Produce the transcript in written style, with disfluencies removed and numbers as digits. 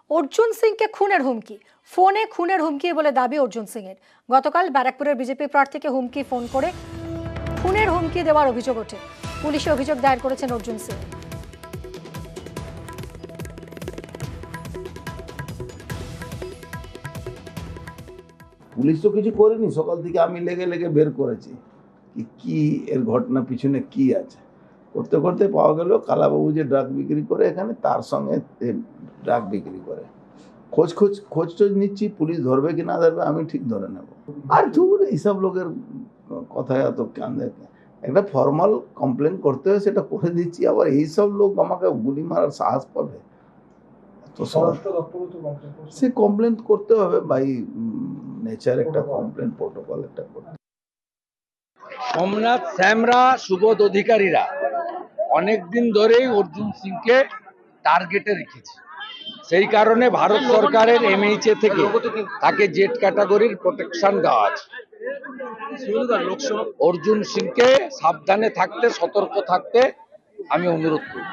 অর্জুন সিংকে খুনের হুমকি, ফোনে খুনের হুমকি বলে দাবি অর্জুন সিং এর। গতকাল ব্যারাকপুরের বিজেপি প্রার্থীকে হুমকি ফোন করে খুনের হুমকি দেওয়ার অভিযোগ ওঠে। পুলিশে অভিযোগ দায়ের করেছেন অর্জুন সিং। পুলিশ তো কিছু করেনি, সকাল থেকে আমি লেগে লেগে বের করেছি কি এর ঘটনা পিছনে কি আছে। করতে করতে পাওয়া গেল কালাবাবু যে ড্রাগ বিক্রি করে এখানে, তার সঙ্গে ড্রাগ বিক্রি করে। খোঁজ টোজ নিচ্ছি, পুলিশ ধরবে কি না ধরবে আমি ঠিক ধরে নেব। আর ধুর এইসব লোকের কথায় এত কান দেখে, একটা ফর্মাল কমপ্লেন করতে হয় সেটা করে দিচ্ছি, আবার এইসব লোক আমাকে গুলি মারার সাহস পাবে? তো সে কমপ্লেন করতে হবে বাই নেচার, একটা কমপ্লেন প্রোটোকল একটা করতে। সোমনাথ শ্যামরা, সুবোধ অধিকারীরা অনেকদিন ধরেই অর্জুন সিংকে টার্গেটে রেখেছে। সেই কারণে ভারত সরকারের এমএইচএ থেকে তাকে জেড ক্যাটাগরির প্রোটেকশন দেওয়া আছে। অর্জুন সিংকে সাবধানে থাকতে, সতর্ক থাকতে আমি অনুরোধ করি।